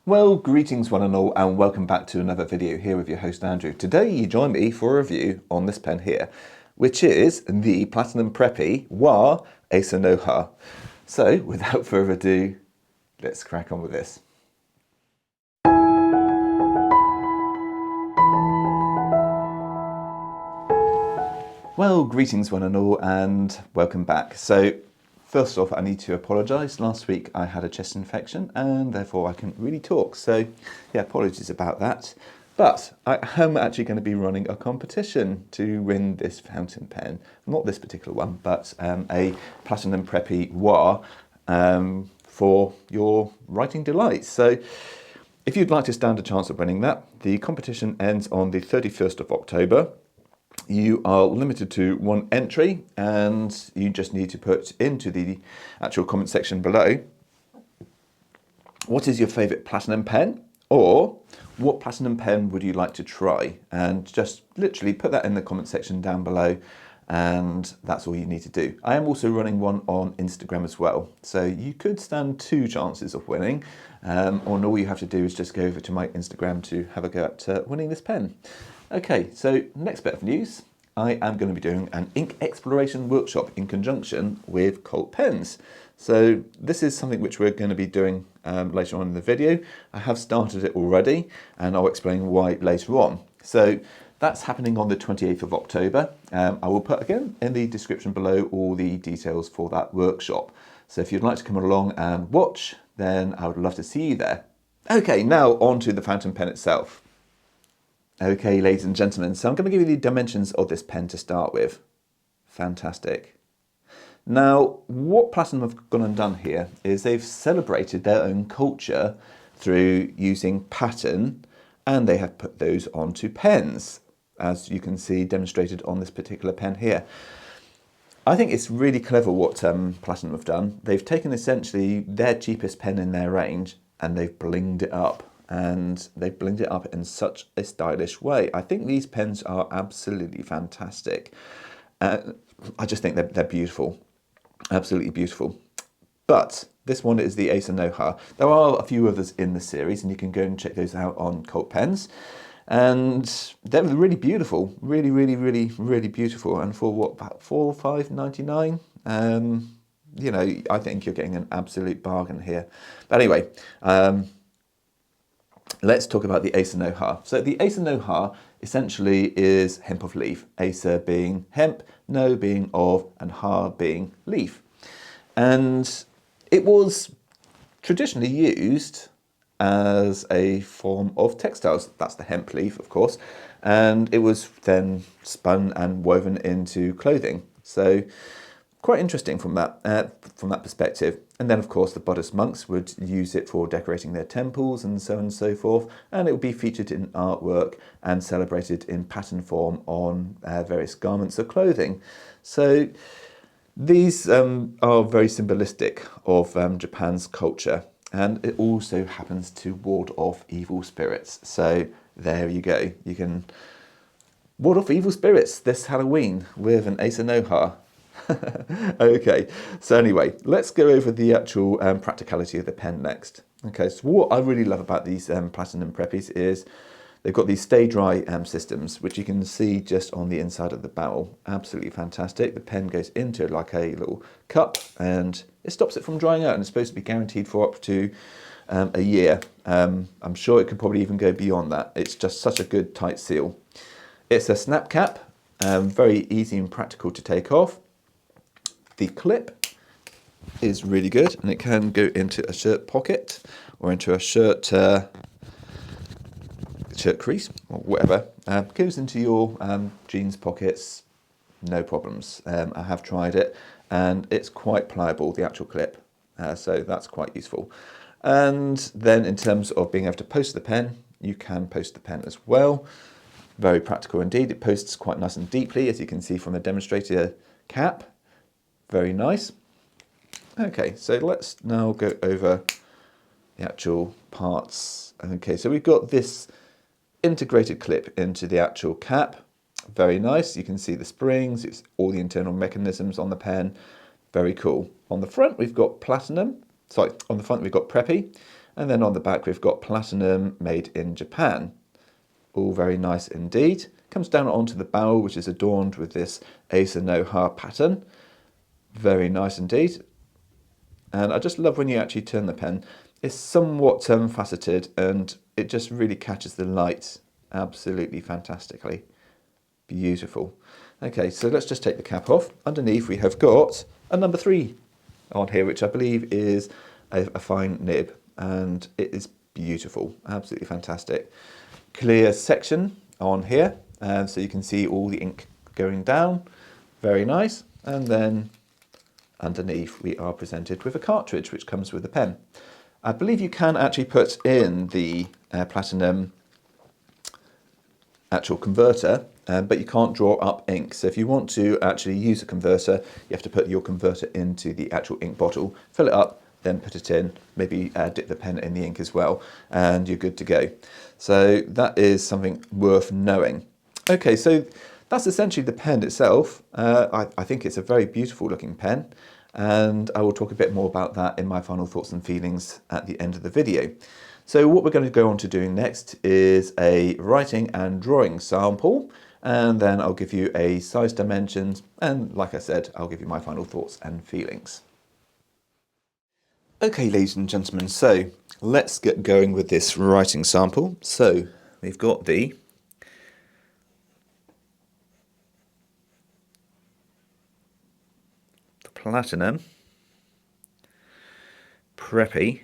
Well, greetings one and all, and welcome back to another video here with your host Andrew. Today you join me for a review on this pen here, which is the Platinum Preppy wa Asa no Ha. So without further ado, let's crack on with this. Well, greetings one and all, and welcome back. So first off, I need to apologise. Last week I had a chest infection and therefore I couldn't really talk. So yeah, apologies about that. But I am actually going to be running a competition to win this fountain pen. Not this particular one, but a Platinum Preppy wa for your writing delights. So if you'd like to stand a chance of winning that, the competition ends on the 31st of October. You are limited to one entry and you just need to put into the actual comment section below what is your favourite platinum pen, or what platinum pen would you like to try, and just literally put that in the comment section down below, and that's all you need to do. I am also running one on Instagram as well, so you could stand two chances of winning, and all you have to do is just go over to my Instagram to have a go at winning this pen. Okay, so next bit of news, I am going to be doing an ink exploration workshop in conjunction with Colt Pens. So this is something which we're going to be doing later on in the video. I have started it already and I'll explain why later on. So that's happening on the 28th of October. I will put again in the description below all the details for that workshop. So if you'd like to come along and watch, then I would love to see you there. Okay, now on to the fountain pen itself. Okay, ladies and gentlemen, so I'm going to give you the dimensions of this pen to start with. Fantastic. Now, what Platinum have gone and done here is they've celebrated their own culture through using pattern, and they have put those onto pens, as you can see demonstrated on this particular pen here. I think it's really clever what Platinum have done. They've taken essentially their cheapest pen in their range and they've blinged it up. And they've blinged it up in such a stylish way. I think these pens are absolutely fantastic. I just think they're beautiful, absolutely beautiful. But this one is the Asa no Ha. There are a few others in the series, and you can go and check those out on Colt Pens. And they're really beautiful, really beautiful. And for what, about $4 or $5.99? You know, I think you're getting an absolute bargain here. But anyway. Let's talk about the Asa no Ha. So the Asa no Ha essentially is hemp of leaf. Asa being hemp, no being of, and Ha being leaf. And it was traditionally used as a form of textiles. That's the hemp leaf, of course. And it was then spun and woven into clothing. So quite interesting from that perspective. And then, of course, the Buddhist monks would use it for decorating their temples and so on and so forth. And it would be featured in artwork and celebrated in pattern form on various garments of clothing. So these are very symbolistic of Japan's culture. And it also happens to ward off evil spirits. So there you go. You can ward off evil spirits this Halloween with an Asa no Ha. Okay, so anyway, let's go over the actual practicality of the pen next. Okay, so what I really love about these Platinum Preppies is they've got these stay dry systems, which you can see just on the inside of the barrel. Absolutely fantastic. The pen goes into like a little cup and it stops it from drying out, and it's supposed to be guaranteed for up to a year. I'm sure it could probably even go beyond that. It's just such a good tight seal. It's a snap cap, very easy and practical to take off. The clip is really good, and it can go into a shirt pocket or into a shirt crease or whatever. Goes into your jeans pockets, no problems. I have tried it and it's quite pliable, the actual clip, so that's quite useful. And then in terms of being able to post the pen, you can post the pen as well. Very practical indeed. It posts quite nice and deeply, as you can see from the demonstrator cap. Very nice. Okay, so let's now go over the actual parts. Okay, so we've got this integrated clip into the actual cap. Very nice. You can see the springs, it's all the internal mechanisms on the pen. Very cool. On the front, we've got Platinum. Sorry, on the front we've got Preppy, And then on the back we've got platinum made in Japan. All very nice indeed. Comes down onto the barrel, which is adorned with this Asa no Ha pattern. Very nice indeed. And I just love when you actually turn the pen. It's somewhat faceted and it just really catches the light absolutely fantastically. Beautiful. Okay, so let's just take the cap off. Underneath we have got a number 3 on here, which I believe is a fine nib, and it is beautiful, absolutely fantastic. Clear section on here, so you can see all the ink going down. Very nice. And then underneath we are presented with a cartridge which comes with the pen. I believe you can actually put in the platinum actual converter, but you can't draw up ink. So if you want to actually use a converter, you have to put your converter into the actual ink bottle, fill it up, then put it in, maybe dip the pen in the ink as well, and you're good to go. So that is something worth knowing. Okay, so that's essentially the pen itself. I think it's a very beautiful looking pen, and I will talk a bit more about that in my final thoughts and feelings at the end of the video. So what we're going to go on to doing next is a writing and drawing sample, and then I'll give you a size dimensions, and like I said, I'll give you my final thoughts and feelings. Okay, ladies and gentlemen, so let's get going with this writing sample. So we've got the platinum Preppy.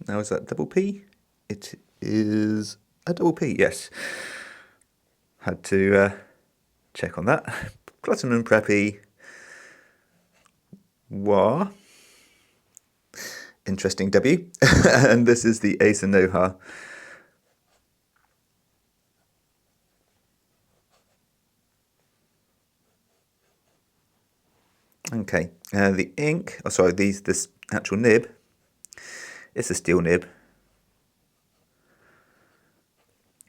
Now, is that double P? It is a double P, yes. Had to check on that. Platinum Preppy Wa. Interesting W. And this is the Asa no Ha. Okay, the ink, oh sorry, this actual nib, it's a steel nib,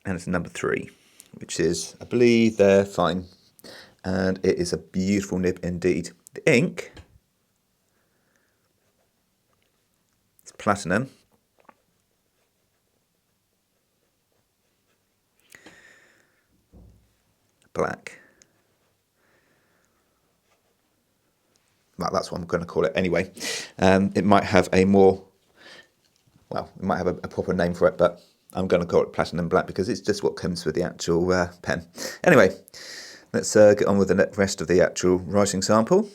and it's number 3, which is, I believe, they're fine, and it is a beautiful nib indeed. The ink, it's platinum, black. Well, that's what I'm going to call it anyway. It might have a more, well, it might have a proper name for it, but I'm going to call it platinum black because it's just what comes with the actual pen. Anyway, let's get on with the rest of the actual writing sample.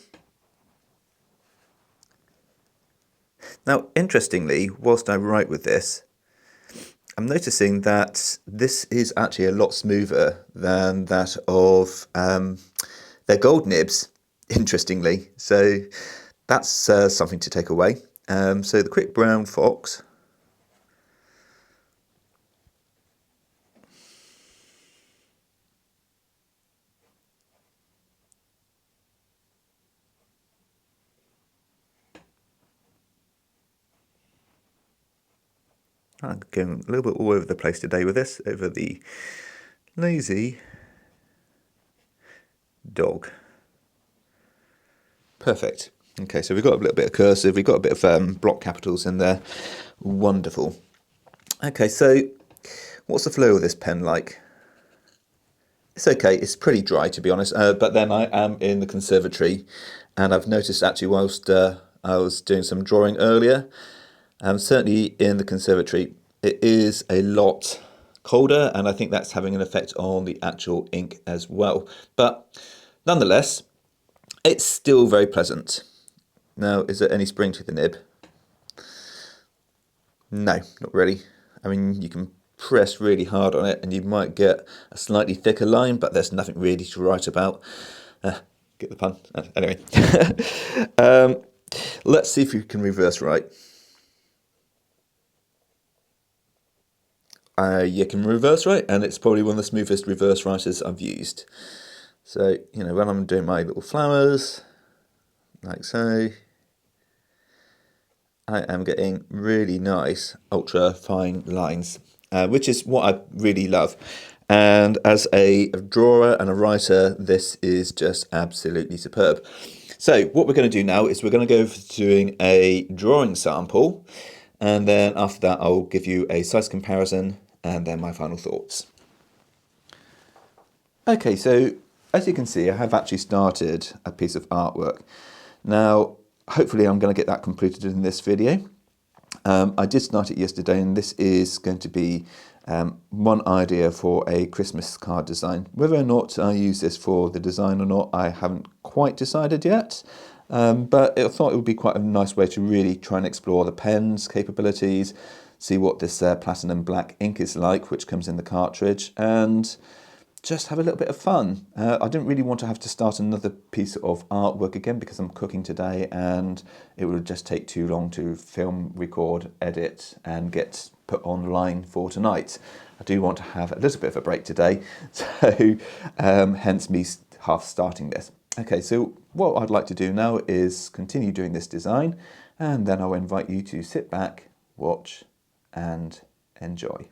Now, interestingly, whilst I write with this, I'm noticing that this is actually a lot smoother than that of their gold nibs, interestingly. So that's something to take away. So the Quick Brown Fox. I'm going a little bit all over the place today with this, over the lazy dog. Perfect. Okay, so we've got a little bit of cursive, we've got a bit of block capitals in there. Wonderful. Okay, so what's the flow of this pen like? It's okay, it's pretty dry to be honest, but then I am in the conservatory, and I've noticed actually whilst I was doing some drawing earlier, certainly in the conservatory, it is a lot colder, and I think that's having an effect on the actual ink as well. But nonetheless, it's still very pleasant. Now, is there any spring to the nib? No, not really. I mean, you can press really hard on it and you might get a slightly thicker line, but there's nothing really to write about. Get the pun? Anyway. Let's see if you can reverse write. You can reverse write, and it's probably one of the smoothest reverse writers I've used. So, you know, when I'm doing my little flowers, like so, I am getting really nice, ultra fine lines, which is what I really love. And as a drawer and a writer, this is just absolutely superb. So what we're going to do now is we're going to go for doing a drawing sample, and then after that I'll give you a size comparison and then my final thoughts. Okay, so as you can see, I have actually started a piece of artwork. Now, hopefully I'm going to get that completed in this video. I did start it yesterday, and this is going to be one idea for a Christmas card design. Whether or not I use this for the design or not, I haven't quite decided yet. But I thought it would be quite a nice way to really try and explore the pen's capabilities, see what this platinum black ink is like, which comes in the cartridge, and just have a little bit of fun. I didn't really want to have to start another piece of artwork again because I'm cooking today and it would just take too long to film, record, edit and get put online for tonight. I do want to have a little bit of a break today, so hence me half starting this. Okay, so what I'd like to do now is continue doing this design, and then I'll invite you to sit back, watch and enjoy.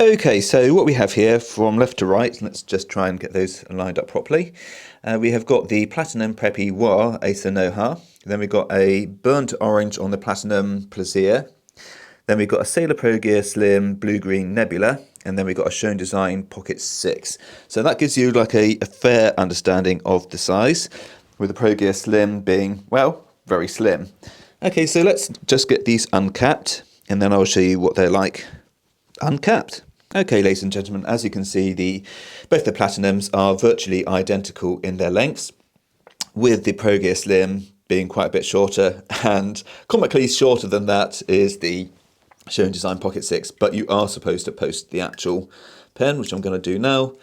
Okay, so what we have here from left to right, let's just try and get those lined up properly. We have got the Platinum Preppy Wa Ace Noha. Then we've got a burnt orange on the Platinum Plaisir. Then we've got a Sailor Pro Gear Slim Blue-Green Nebula. And then we've got a Shown Design Pocket 6. So that gives you like a fair understanding of the size, with the Pro Gear Slim being, well, very slim. Okay, so let's just get these uncapped, and then I'll show you what they're like uncapped. Okay, ladies and gentlemen, as you can see, both the Platinums are virtually identical in their lengths, with the Pro Gear Slim being quite a bit shorter, and comically shorter than that is the Shown Design Pocket 6, but you are supposed to post the actual pen, which I'm going to do now,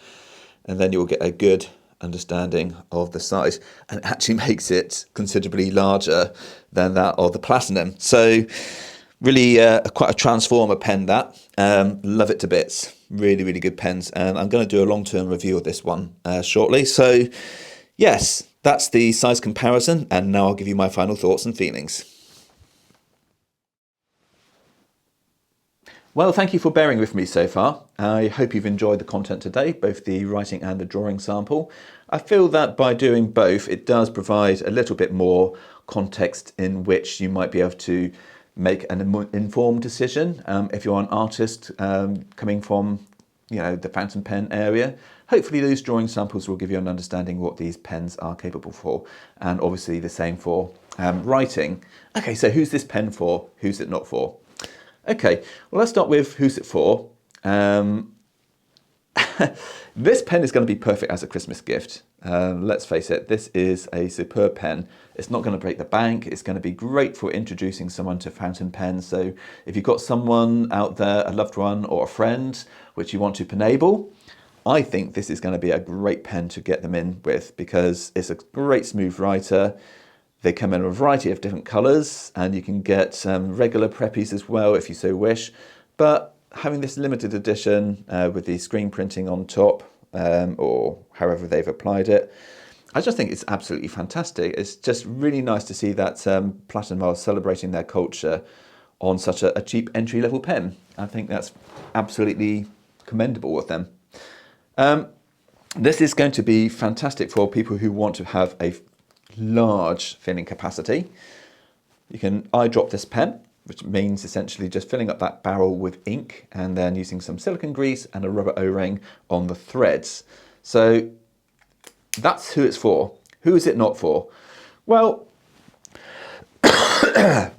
and then you'll get a good understanding of the size, and it actually makes it considerably larger than that of the Platinum. So really quite a transformer pen that. Love it to bits. Really, really good pens. And I'm going to do a long-term review of this one shortly. So yes, that's the size comparison. And now I'll give you my final thoughts and feelings. Well, thank you for bearing with me so far. I hope you've enjoyed the content today, both the writing and the drawing sample. I feel that by doing both, it does provide a little bit more context in which you might be able to make an informed decision. If you're an artist coming from, the fountain pen area, hopefully those drawing samples will give you an understanding what these pens are capable for, and obviously the same for writing. Okay, so who's this pen for? Who's it not for? Okay, well, let's start with who's it for. This pen is going to be perfect as a Christmas gift. Let's face it, this is a superb pen. It's not going to break the bank. It's going to be great for introducing someone to fountain pens. So if you've got someone out there, a loved one or a friend, which you want to enable, I think this is going to be a great pen to get them in with, because it's a great smooth writer. They come in a variety of different colours, and you can get regular Preppies as well if you so wish. But having this limited edition with the screen printing on top, or however they've applied it, I just think it's absolutely fantastic. It's just really nice to see that Platinum are celebrating their culture on such a cheap entry-level pen. I think that's absolutely commendable of them. This is going to be fantastic for people who want to have a large filling capacity. You can eyedrop this pen, which means essentially just filling up that barrel with ink and then using some silicone grease and a rubber O-ring on the threads. So that's who it's for. Who is it not for? Well, I'd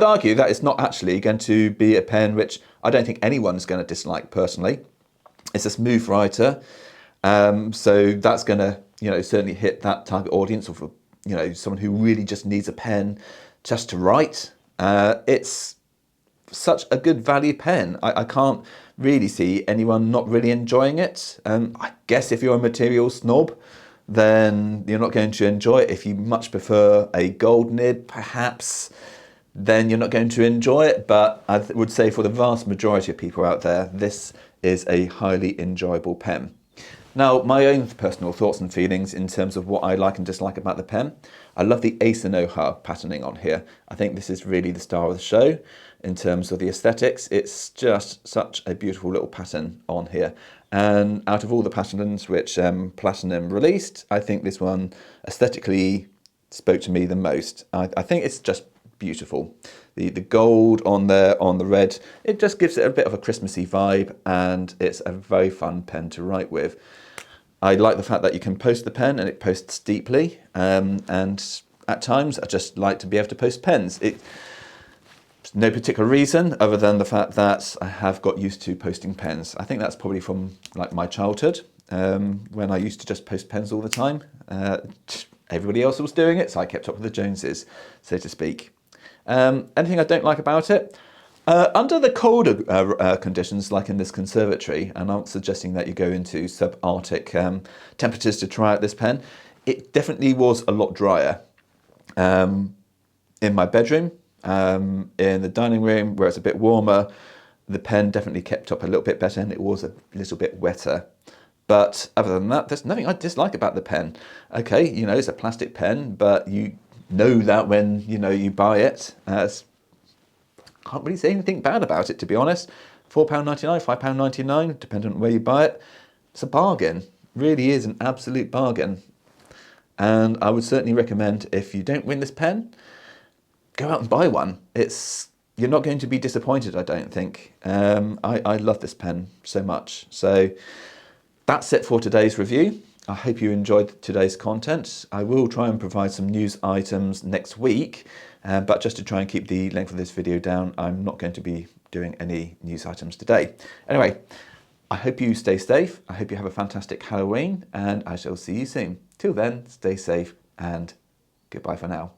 argue that it's not actually going to be a pen which I don't think anyone's going to dislike personally. It's a smooth writer, so that's going to, certainly hit that target audience of, someone who really just needs a pen just to write. It's such a good value pen. I can't really see anyone not really enjoying it. I guess if you're a material snob, then you're not going to enjoy it. If you much prefer a gold nib, perhaps, then you're not going to enjoy it. But I would say for the vast majority of people out there, this is a highly enjoyable pen. Now, my own personal thoughts and feelings in terms of what I like and dislike about the pen. I love the Ace and Ohar patterning on here. I think this is really the star of the show in terms of the aesthetics. It's just such a beautiful little pattern on here. And out of all the patterns which Platinum released, I think this one aesthetically spoke to me the most. I think it's just beautiful. The gold on there, on the red, it just gives it a bit of a Christmassy vibe, and it's a very fun pen to write with. I like the fact that you can post the pen and it posts deeply, and at times I just like to be able to post pens. No particular reason other than the fact that I have got used to posting pens. I think that's probably from like my childhood, when I used to just post pens all the time. Everybody else was doing it, so I kept up with the Joneses, so to speak. Anything I don't like about it? Under the colder conditions, like in this conservatory, and I'm not suggesting that you go into subarctic temperatures to try out this pen, it definitely was a lot drier. In my bedroom, in the dining room where it's a bit warmer, the pen definitely kept up a little bit better and it was a little bit wetter. But other than that, there's nothing I dislike about the pen. Okay, it's a plastic pen, but you know that when, you buy it. Can't really say anything bad about it, to be honest. £4.99, £5.99, depending on where you buy it. It's a bargain. Really is an absolute bargain. And I would certainly recommend, if you don't win this pen, go out and buy one. You're not going to be disappointed, I don't think. I love this pen so much. So that's it for today's review. I hope you enjoyed today's content. I will try and provide some news items next week, but just to try and keep the length of this video down, I'm not going to be doing any news items today. Anyway, I hope you stay safe. I hope you have a fantastic Halloween, and I shall see you soon. Till then, stay safe and goodbye for now.